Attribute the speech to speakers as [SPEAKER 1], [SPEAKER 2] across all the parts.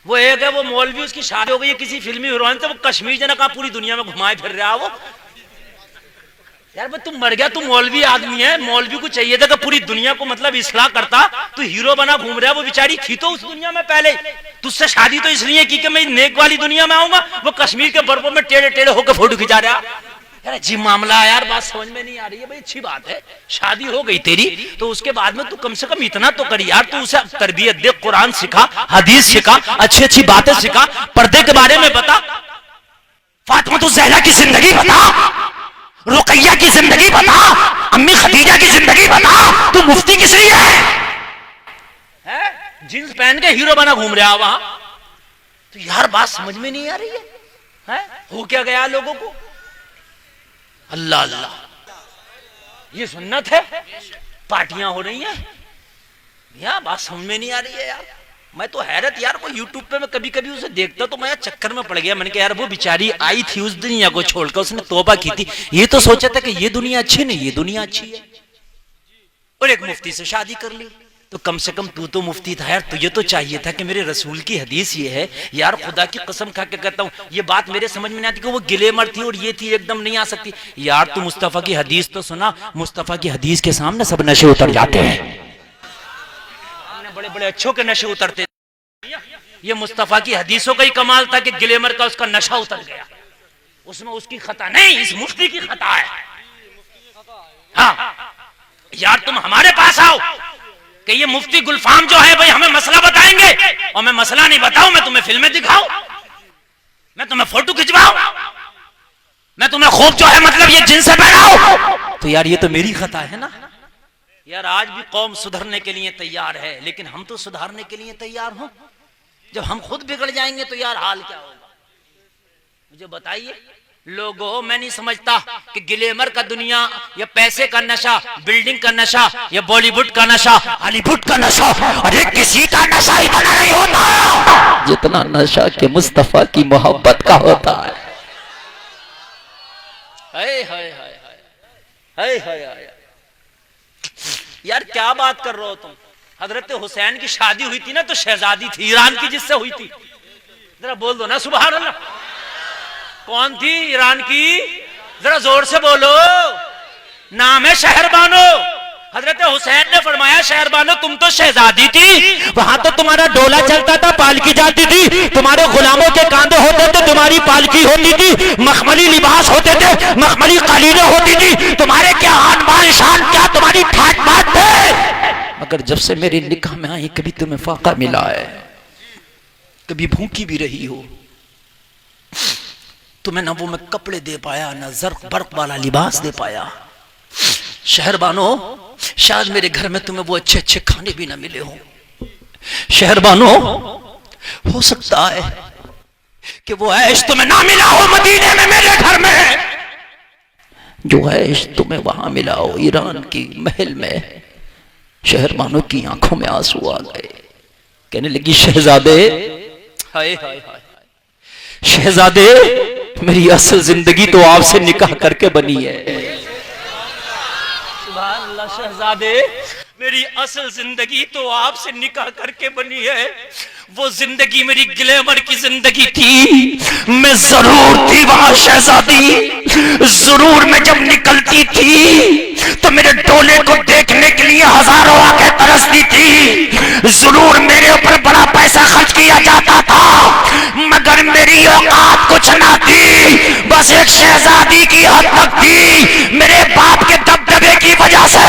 [SPEAKER 1] वो एक है वो मौलवी, उसकी शादी हो गई है किसी फिल्मी हीरोइन से, वो कश्मीर जना कहा पूरी दुनिया में घुमाए फिर रहा वो। यार भाई तुम मर गया, तुम मौलवी आदमी है, मौलवी को चाहिए था कि पूरी दुनिया को मतलब इस्लाह करता, तू हीरो बना घूम रहा है। वो बेचारी थी तो उस दुनिया में पहले, तुझसे शादी तो इसलिए की कि मैं नेक वाली दुनिया में आऊंगा, वो कश्मीर के बर्फों में टेढ़े टेढ़े होकर फोटो खिंचा रहा। यार जी मामला है यार, बात समझ में नहीं आ रही है भाई। अच्छी बात है शादी हो गई तेरी, तो उसके बाद में तू कम से कम इतना तो करी यार, तू उसे तरबियत दे, कुरान सिखा, हदीस सिखा, अच्छी अच्छी बातें सिखा, पर्दे के बारे में बता, फातिमा तो ज़हरा की जिंदगी बता, रुकैया की जिंदगी बता, अम्मी खदीजा की जिंदगी बता। तू मुफ्ती किस लिए है? जींस पहन के हीरो बना घूम रहा वहां। तो यार बात समझ में नहीं आ रही है? हो क्या गया लोगों को? अल्लाह अल्लाह, ये सुन्नत है, पार्टियां हो रही हैं यार, बात समझ में नहीं आ रही है यार। मैं तो हैरत यार, वो यूट्यूब पे मैं कभी कभी उसे देखता तो मैं चक्कर में पड़ गया। मैंने कहा यार वो बेचारी आई थी उस दुनिया को छोड़कर, उसने तौबा की थी, ये तो सोचा था कि ये दुनिया अच्छी नहीं, ये दुनिया अच्छी है, और एक मुफ्ती से शादी कर ली। तो कम से कम तू तो मुफ्ती था यार, तुझे तो चाहिए था कि मेरे रसूल की हदीस ये है यार, खुदा की कसम खा के कहता हूँ ये बात मेरे समझ में नहीं आती कि वो गिलेमर थी और ये थी, एकदम नहीं आ सकती यार। तू मुस्तफा की हदीस तो सुना, मुस्तफा की हदीस के सामने सब नशे उतर जाते हैं, बड़े बड़े अच्छों के नशे उतरते। ये मुस्तफा की हदीसों का ही कमाल था कि गिलेमर का उसका नशा उतर गया, उसमें उसकी खता नहीं, इस मुफ्ती की खता है। हाँ यार तुम हमारे पास आओ कि ये मुफ्ती गुलफाम जो है भाई हमें मसला बताएंगे, और मैं मसला नहीं बताऊं, मैं तुम्हें फिल्में दिखाऊं, मैं तुम्हें फोटो खिंचवाऊं, मैं तुम्हें खूब जो है मतलब ये जिनसे पहनाऊं, तो यार ये तो मेरी खता है ना यार। आज भी कौम सुधरने के लिए तैयार है, लेकिन हम तो सुधारने के लिए तैयार हो। जब हम खुद बिगड़ जाएंगे तो यार हाल क्या होगा? मुझे बताइए लोगों, मैं नहीं समझता कि ग्लैमर का दुनिया या पैसे का नशा, बिल्डिंग का नशा या बॉलीवुड का नशा, हॉलीवुड का नशा, अरे किसी का नशा इतना नहीं होता जितना नशा के मुस्तफा की मोहब्बत का होता है। हाय हाय हाय हाय हाय हाय यार क्या बात कर रहे हो तुम? हजरत हुसैन की शादी हुई थी ना, तो शहजादी थी ईरान की, जिससे हुई थी, जरा बोल दो ना सुभान अल्लाह। कौन थी ईरान की? जरा जोर से बोलो, नाम है शहरबानो। हजरत हुसैन ने फरमाया शहरबानो तुम तो शहजादी थी, वहां तो तुम्हारा डोला चलता था, पालकी जाती थी, तुम्हारे गुलामों के कांधे होते थे, तुम्हारी पालकी होती थी, मखमली लिबास होते थे, मखमली कालीनें होती थी, तुम्हारे क्या आन बान शान, क्या तुम्हारी ठाट बाट थे। मगर जब से मेरे निकाह में आई कभी तुम्हें फाका मिला है, कभी भूखी भी रही हो, तुम्हें ना वो मैं कपड़े दे पाया, ना जर्क बर्क वाला लिबास दे पाया। शहरबानो शायद मेरे घर में तुम्हें वो अच्छे अच्छे खाने भी ना मिले हो। शहरबानो हो सकता है कि वो ऐश तुम्हें ना मिला हो मदीने में मेरे घर में, जो ऐश तुम्हें वहां मिला हो ईरान की महल में। शहरबानो की आंखों में आंसू आ गए, कहने लगी शहजादे, हाय हाय हाय शहजादे, मेरी असल जिंदगी तो आपसे निकाह करके बनी है। सुभान अल्लाह, शहजादे मेरी असल जिंदगी तो आपसे निकाह करके बनी है। वो जिंदगी मेरी ग्लैमर की जिंदगी थी, मैं जरूर थी वहां शहजादी, जरूर मैं जब निकलती थी तो मेरे डोले को देखने के लिए हजारों आंखें तरसती थी, जरूर मेरे ऊपर बड़ा पैसा खर्च किया जाता था, मगर मेरी औकात कुछ ना थी, बस एक शहजादी की हद तक थी। मेरे बाप के दबदबे की वजह से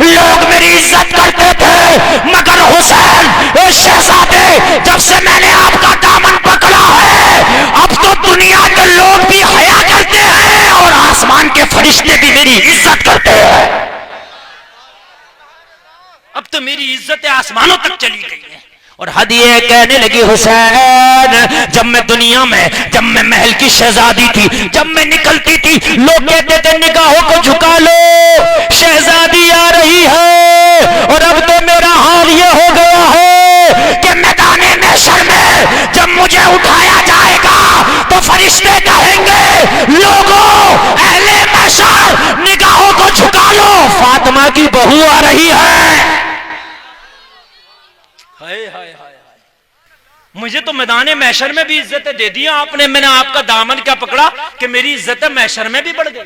[SPEAKER 1] लोग मेरी इज्जत करते थे, मगर हुसैन शहजादे जब से मैंने आपका दामन पकड़ा है, अब तो दुनिया के लोग भी हया करते हैं और आसमान के फरिश्ते भी मेरी इज्जत करते हैं। अब तो मेरी इज्जत आसमानों तक चली गई है। और हदिये कहने लगी हुसैन, जब मैं दुनिया में, जब मैं महल की शहजादी थी, जब मैं निकलती थी, लोग कहते थे निगाहों को झुका लो, शहजादी आ रही है। और अब तो मेरा हाल ये हो गया है कि मैदाने महशर में जब मुझे उठाया जाएगा तो फरिश्ते कहेंगे लोगों, अहले महशर निगाहों को झुका लो, फातिमा की बहू आ रही है। हाय हाय हाय, मुझे तो मैदान महशर में भी इज्जत दे दी आपने, मैंने आपका दामन क्या पकड़ा कि मेरी इज्जत महशर में भी बढ़ गई।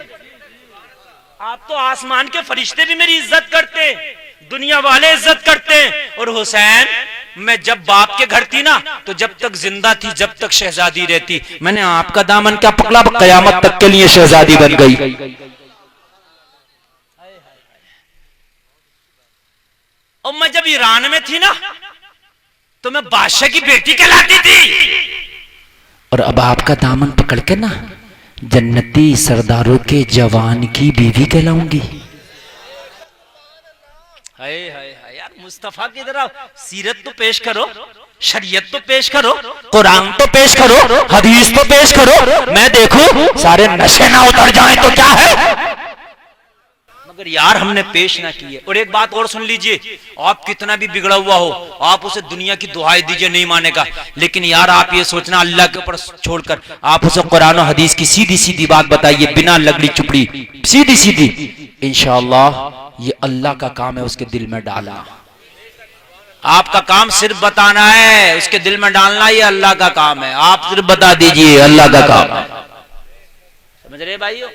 [SPEAKER 1] आप तो आसमान के फरिश्ते भी मेरी इज्जत करते हैं, दुनिया वाले इज्जत करते हैं। और हुसैन, मैं जब बाप के घर थी ना, तो जब तक जिंदा थी, जब तक शहजादी रहती, मैंने आपका दामन क्या पकड़ा, कयामत तक के लिए शहजादी बन गई। और मैं जब ईरान में थी ना, तो मैं बादशाह की बेटी कहलाती थी। और अब आपका दामन पकड़ के ना जन्नती सरदारों के जवान की बीवी कहलाऊंगी। हाय हाय हाय यार, मुस्तफा की तरह सीरत तो पेश करो, शरीयत तो पेश करो, कुरान तो पेश करो, हदीस तो पेश करो, मैं देखूं सारे नशे ना उतर जाएं तो क्या है। मगर यार हमने पेश ना किए। और एक बात और सुन लीजिए, आप कितना भी बिगड़ा हुआ हो, आप उसे दुनिया की दुहाई दीजिए, नहीं मानेगा, लेकिन यार आप ये सोचना अल्लाह के ऊपर छोड़कर आप उसे कुरान और हदीस की सीधी सीधी बात बताइए, बिना लगड़ी चुपड़ी, सीधी सीधी। इंशाअल्लाह ये अल्लाह का काम है, उसके दिल में डाला। आपका काम सिर्फ बताना है, उसके दिल में डालना ये अल्लाह का काम है। आप सिर्फ बता दीजिए, अल्लाह का काम है। समझ रहे भाइयों?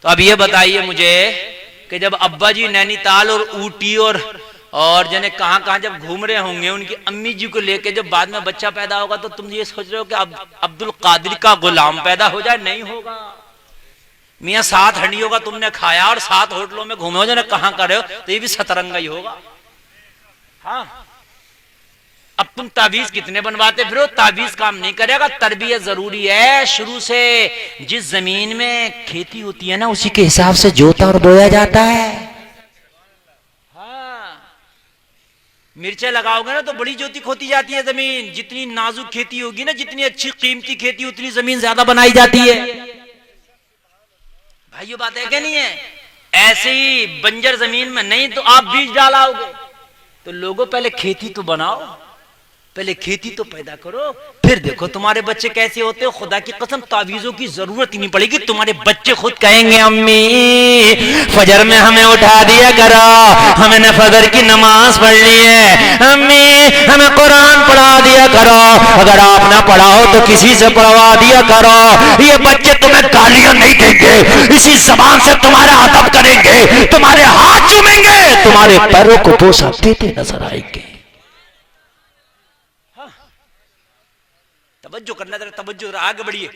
[SPEAKER 1] तो अब ये बताइए मुझे कि जब अब्बा जी नैनीताल और ऊटी और जने कहां जब घूम रहे होंगे, उनकी अम्मी जी को लेके जब बाद में बच्चा पैदा होगा, तो तुम ये सोच रहे हो कि अब अब्दुल कादिर का गुलाम पैदा हो जाए? नहीं होगा। मियाँ 7 हंडियों का तुमने खाया और 7 होटलों में घूमे हो, जने कहां कर रहे हो, तो ये भी सतरंगा ही होगा। हाँ, अब तुम ताबीज कितने बनवाते फिर, ताबीज काम नहीं करेगा। तरबियत जरूरी है शुरू से। जिस जमीन में खेती होती है ना, उसी के हिसाब से जोता और बोया जाता है। हाँ, मिर्चे लगाओगे ना तो बड़ी जोती खोती जाती है जमीन। जितनी नाजुक खेती होगी ना, जितनी अच्छी कीमती खेती, उतनी जमीन ज्यादा बनाई जाती है। भाइयों बात है क्या नहीं है? ऐसे ही बंजर जमीन में नहीं तो आप बीज डालाओगे। तो लोगों पहले खेती तो बनाओ, पहले खेती तो पैदा करो, फिर देखो तुम्हारे बच्चे कैसे होते हो। खुदा की कसम तावीजों की जरूरत ही नहीं पड़ेगी, तुम्हारे बच्चे खुद कहेंगे अम्मी फजर में हमें उठा दिया करो, हमने फजर की नमाज पढ़ ली है, अम्मी हमें कुरान पढ़ा दिया करो, अगर आप ना पढ़ाओ तो किसी से पढ़वा दिया करो। ये बच्चे तुम्हें गालियां नहीं देंगे, इसी जबान से तुम्हारा अदब करेंगे, तुम्हारे हाथ चूमेंगे, तुम्हारे पैरों को बोसा देते नजर आएंगे। तवज्जो करना, तवज्जो आगे बढ़िए।